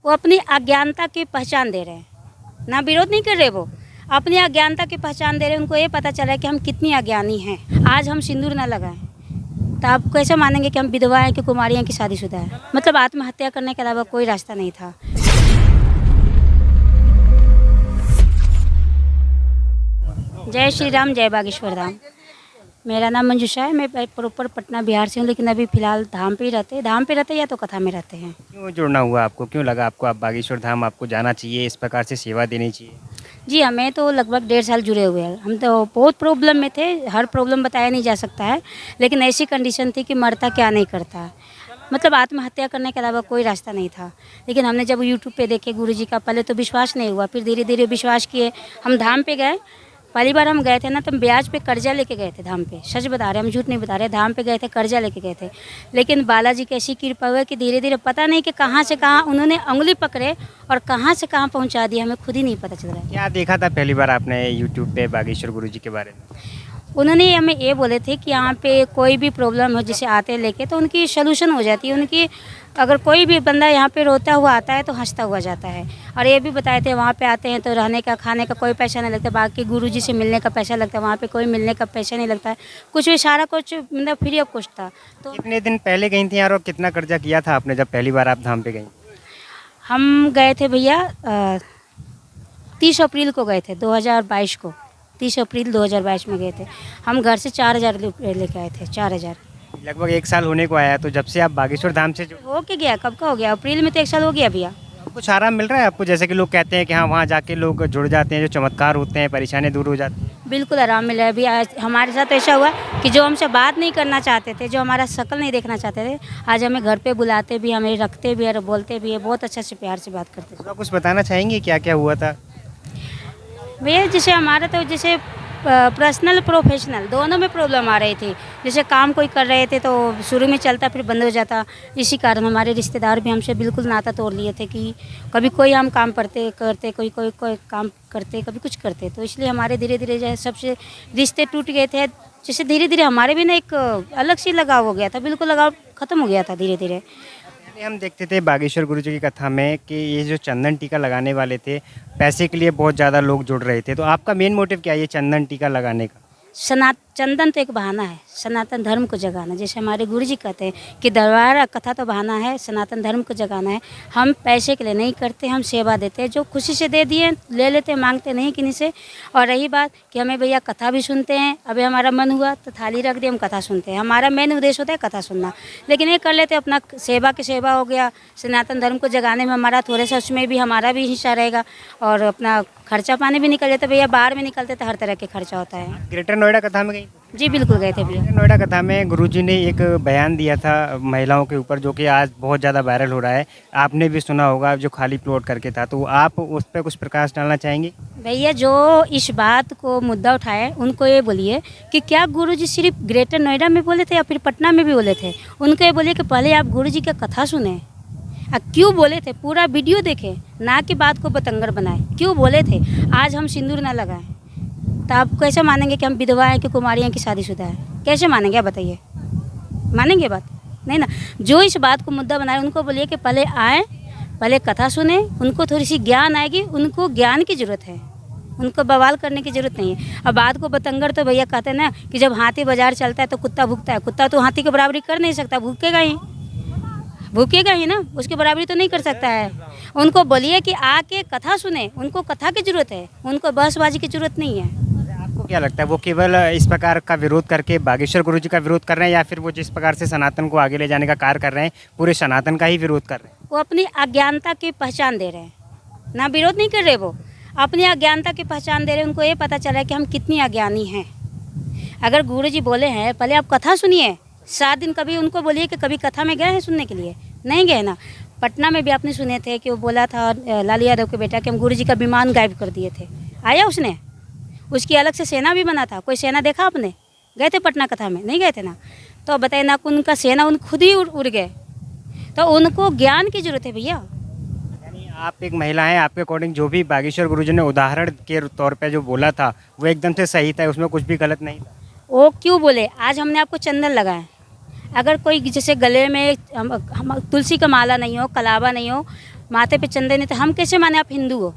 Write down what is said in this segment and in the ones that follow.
वो अपनी अज्ञानता की पहचान दे रहे हैं, ना विरोध नहीं कर रहे, वो अपनी अज्ञानता की पहचान दे रहे हैं। उनको ये पता चला है कि हम कितनी अज्ञानी हैं। आज हम सिंदूर ना लगाएं तो आप कैसे मानेंगे कि हम विधवा हैं कि कुमारी हैं कि शादीशुदा है। मतलब आत्महत्या करने के अलावा कोई रास्ता नहीं था। जय श्री राम, जय बागेश्वर धाम। मेरा नाम मंजूषा है। मैं प्रॉपर पटना बिहार से हूँ, लेकिन अभी फ़िलहाल धाम पे ही रहते या तो कथा में रहते हैं। क्यों जुड़ना हुआ आपको, क्यों लगा आपको आप बागेश्वर धाम आपको जाना चाहिए, इस प्रकार से सेवा देनी चाहिए? जी, हमें तो लगभग 1.5 साल जुड़े हुए हैं। हम तो बहुत प्रॉब्लम में थे, हर प्रॉब्लम बताया नहीं जा सकता है, लेकिन ऐसी कंडीशन थी कि मरता क्या नहीं करता, मतलब आत्महत्या करने के अलावा कोई रास्ता नहीं था। लेकिन हमने जब यूट्यूब पे देखे गुरुजी का, पहले तो विश्वास नहीं हुआ, फिर धीरे धीरे विश्वास किए। हम धाम पे गए। पहली बार हम गए थे ना, तो हम ब्याज पे कर्जा लेके गए थे धाम पे। सच बता रहे, हम झूठ नहीं बता रहे। धाम पे गए थे, कर्जा लेके गए थे। लेकिन बालाजी की ऐसी कृपा हुई कि धीरे धीरे पता नहीं कि कहाँ से कहाँ उन्होंने उंगली पकड़े और कहाँ से कहाँ पहुँचा दिया, हमें खुद ही नहीं पता चल रहा है। क्या देखा था पहली बार आपने यूट्यूब पे बागेश्वर गुरुजी के बारे में? उन्होंने हमें ये बोले थे कि यहाँ पे कोई भी प्रॉब्लम हो, जिसे आते लेके, तो उनकी सोल्यूशन हो जाती है। उनकी अगर कोई भी बंदा यहाँ पे रोता हुआ आता है तो हंसता हुआ जाता है। और ये भी बताए थे वहाँ पे आते हैं तो रहने का खाने का कोई पैसा नहीं लगता, बाकी गुरुजी से मिलने का पैसा लगता है, वहाँ पे कोई मिलने का पैसा नहीं लगता है। कुछ भी सारा कुछ मतलब फ्री ऑफ कॉस्ट था। तो कितने दिन पहले गई थी यार, और कितना कर्जा किया था आपने जब पहली बार आप धाम पे गई? हम गए थे भैया 30 अप्रैल को गए थे, 2022 को। 30 अप्रैल 2022 में गए थे। हम घर से 4,000 रुपये लेके आए थे, 4,000। लगभग 1 साल होने को आया है, तो जब से आप बागेश्वर धाम से हो के गया, कब का हो गया? अप्रैल में तो 1 साल हो गया भैया। कुछ आराम मिल रहा है आपको? जैसे कि लोग कहते हैं कि हाँ, वहाँ जाके लोग जुड़ जाते हैं, जो चमत्कार होते हैं, परेशानी दूर हो जाती है। बिल्कुल आराम मिला है। अभी आज हमारे साथ ऐसा हुआ कि जो हमसे बात नहीं करना चाहते थे, जो हमारा शक्ल नहीं देखना चाहते थे, आज हमें घर पे बुलाते भी, हमें रखते भी और बोलते भी है, बहुत अच्छे से प्यार से बात करते थे। तो कुछ बताना चाहेंगे क्या क्या हुआ था? भैया जैसे हमारा तो जैसे पर्सनल प्रोफेशनल दोनों में प्रॉब्लम आ रही थी। जैसे काम कोई कर रहे थे तो शुरू में चलता, फिर बंद हो जाता। इसी कारण हमारे रिश्तेदार भी हमसे बिल्कुल नाता तोड़ लिए थे कि कभी कोई हम काम करते, कोई काम करते, कभी कुछ करते। तो इसलिए हमारे धीरे धीरे जो है सबसे रिश्ते टूट गए थे। जैसे धीरे धीरे हमारे भी ना एक अलग सी लगाव हो गया था, बिल्कुल लगाव ख़त्म हो गया था धीरे धीरे। पहले हम देखते थे बागेश्वर गुरुजी की कथा में कि ये जो चंदन टीका लगाने वाले थे, पैसे के लिए बहुत ज़्यादा लोग जुड़ रहे थे। तो आपका मेन मोटिव क्या है ये चंदन टीका लगाने का? चंदन तो एक बहाना है सनातन धर्म को जगाना। जैसे हमारे गुरुजी कहते हैं कि दरबार कथा तो बहाना है, सनातन धर्म को जगाना है। हम पैसे के लिए नहीं करते, हम सेवा देते हैं। जो खुशी से दे दिए ले लेते, मांगते नहीं किन्हीं से। और रही बात कि हमें भैया कथा भी सुनते हैं, अभी हमारा मन हुआ तो थाली रख दी, हम कथा सुनते हैं। हमारा मेन उद्देश्य होता है कथा सुनना, लेकिन ये कर लेते अपना सेवा की सेवा हो गया। सनातन धर्म को जगाने में हमारा थोड़ा सा उसमें भी हमारा भी हिस्सा रहेगा, और अपना खर्चा पानी भी निकल जाता। भैया बाहर में निकलते तो हर तरह के खर्चा होता है। ग्रेटर नोएडा कथा में गई? जी बिल्कुल गए थे भैया। ग्रेटर नोएडा कथा में गुरुजी ने एक बयान दिया था महिलाओं के ऊपर, जो कि आज बहुत ज़्यादा वायरल हो रहा है। आपने भी सुना होगा, जो खाली प्लॉट करके था। तो आप उस पर कुछ प्रकाश डालना चाहेंगे? भैया जो इस बात को मुद्दा उठाए उनको ये बोलिए कि क्या गुरुजी सिर्फ ग्रेटर नोएडा में बोले थे या फिर पटना में भी बोले थे? उनको ये बोलिए कि पहले आप गुरुजी की कथा सुने, क्यों बोले थे, पूरा वीडियो देखें, ना कि बात को बतंगर बनाए। क्यों बोले थे? आज हम सिंदूर ना लगाएं तो आप कैसे मानेंगे कि हम विधवा हैं कि कुमारी हैं कि शादीशुदा है? कैसे मानेंगे आप बताइए? मानेंगे बात? नहीं ना। जो इस बात को मुद्दा बनाए उनको बोलिए कि पहले आए, पहले कथा सुने, उनको थोड़ी सी ज्ञान आएगी। उनको ज्ञान की ज़रूरत है, उनको बवाल करने की ज़रूरत नहीं है। अब बात को बतंगर तो भैया कहते हैं ना कि जब हाथी बाजार चलता है तो कुत्ता भूखता है। कुत्ता तो हाथी की बराबरी कर नहीं सकता, भूखेगा ही ना, उसकी बराबरी तो नहीं कर सकता है। उनको बोलिए कि आके कथा सुने, उनको कथा की ज़रूरत है, उनको बहसबाजी की ज़रूरत नहीं है। आपको क्या लगता है, वो केवल इस प्रकार का विरोध करके बागेश्वर गुरुजी का विरोध कर रहे हैं, या फिर वो जिस प्रकार से सनातन को आगे ले जाने का कार्य कर रहे हैं, पूरे सनातन का ही विरोध कर रहे हैं? वो अपनी अज्ञानता की पहचान दे रहे हैं, ना विरोध नहीं कर रहे। वो अपनी अज्ञानता की पहचान दे रहे हैं। उनको ये पता चला है कि हम कितनी अज्ञानी हैं। अगर गुरुजी बोले हैं पहले आप कथा सुनिए 7 दिन, कभी उनको बोलिए कि कभी कथा में गए हैं सुनने के लिए? नहीं गए ना। पटना में भी आपने सुने थे कि वो बोला था लालू यादव के बेटा कि हम गुरुजी का विमान गायब कर दिए थे। आया उसने? उसकी अलग से सेना भी बना था। कोई सेना देखा आपने? गए थे पटना कथा में? नहीं गए थे ना। तो बताइए ना, उनका सेना उन खुद ही उड़ गए। तो उनको ज्ञान की जरूरत है भैया। यानी आप एक महिला हैं, आपके अकॉर्डिंग जो भी बागेश्वर गुरुजी ने उदाहरण के तौर पे जो बोला था वो एकदम से सही था, उसमें कुछ भी गलत नहीं था? वो क्यों बोले? आज हमने आपको चंदन लगाए, अगर कोई जैसे गले में हम तुलसी का माला नहीं हो, कलावा नहीं हो, माथे पे चंदन नहीं, तो हम कैसे माने आप हिंदू हो,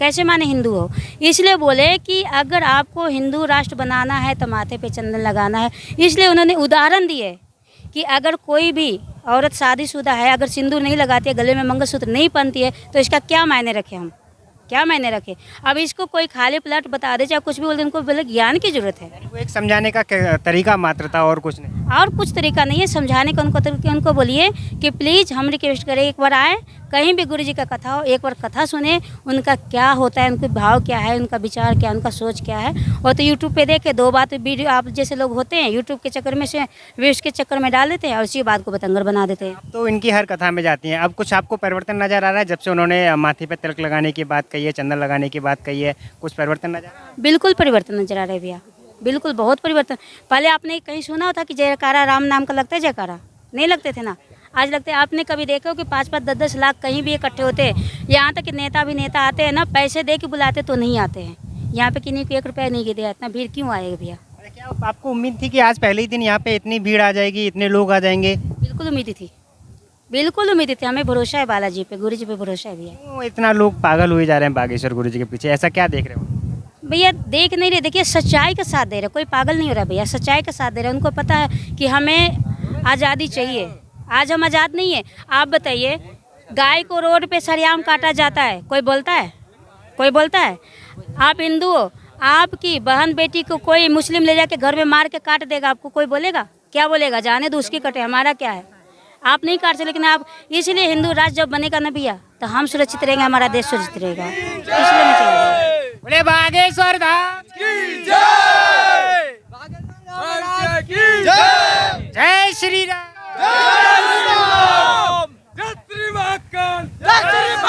कैसे माने हिंदू हो। इसलिए बोले कि अगर आपको हिंदू राष्ट्र बनाना है तो माथे पे चंदन लगाना है। इसलिए उन्होंने उदाहरण दिए कि अगर कोई भी औरत शादीशुदा है, अगर सिंदूर नहीं लगाती है, गले में मंगलसूत्र नहीं पहनती है, तो इसका क्या मायने रखे हम, क्या मायने रखे। अब इसको कोई खाली प्लाट बता दे चाहे कुछ भी बोल दे, उनको बोले ज्ञान की जरूरत है। वो एक समझाने का तरीका मात्र था और कुछ नहीं। और कुछ तरीका नहीं है समझाने का उनको, उनको बोलिए कि प्लीज़ हम रिक्वेस्ट करें एक बार आए, कहीं भी गुरु जी का कथा हो, एक बार कथा सुने, उनका क्या होता है, उनके भाव क्या है, उनका विचार क्या, उनका सोच क्या है। और तो यूट्यूब पे देखे 2 बात वीडियो आप जैसे लोग होते हैं यूट्यूब के चक्कर में से व्यूज़ के चक्कर में डाल देते हैं और उसी बात को बतंगर बना देते हैं। तो इनकी हर कथा में जाती हैं। अब कुछ आपको परिवर्तन नजर आ रहा है जब से उन्होंने माथे पे तिलक लगाने की बात कही है, चंदन लगाने की बात कही है, कुछ परिवर्तन नजर आ रहा है? बिल्कुल परिवर्तन नजर आ रहा है भैया, बिल्कुल बहुत परिवर्तन। पहले आपने कहीं सुना होता कि जयकारा राम नाम का लगता है, जयकारा नहीं लगते थे ना, आज लगते हैं। आपने कभी देखा हो कि 5-5, 10-10 लाख कहीं भी इकट्ठे होते हैं। यहाँ तक कि नेता भी नेता आते हैं ना, पैसे दे के बुलाते तो नहीं आते हैं। यहाँ पे किन्हीं को 1 रुपया नहीं दिया, इतना भीड़ क्यों आएगा भैया। अरे क्या आपको उम्मीद थी कि आज पहले ही दिन यहाँ पे इतनी भीड़ आ जाएगी, इतने लोग आ जाएंगे? बिल्कुल उम्मीद थी, बिल्कुल उम्मीद थी। हमें भरोसा है बालाजी पे, गुरु जी पे भरोसा है भैया। क्यों इतना लोग पागल हुए जा रहे हैं बागेश्वर गुरु जी के पीछे, ऐसा क्या देख रहे हो? भैया देख नहीं रहे, देखिए सच्चाई का साथ दे रहे, कोई पागल नहीं हो रहा भैया, सच्चाई का साथ दे रहे। उनको पता है कि हमें आज़ादी चाहिए, आज हम आज़ाद नहीं है। आप बताइए, गाय को रोड पे सरेआम काटा जाता है, कोई बोलता है, कोई बोलता है? आप हिंदू हो, आपकी बहन बेटी को कोई मुस्लिम ले जाके घर में मार के काट देगा, आपको कोई बोलेगा? क्या बोलेगा? जाने दो उसकी कटे, हमारा क्या है। आप नहीं काट सकते, लेकिन आप इसलिए हिंदू राष्ट्र जब बनेगा ना भैया, तो हम सुरक्षित रहेंगे, हमारा देश सुरक्षित रहेगा, इसलिए मैं चाहिए। बोले बागेश्वर धाम की जय, जय श्री राम, जय श्री महाकाल, जय श्री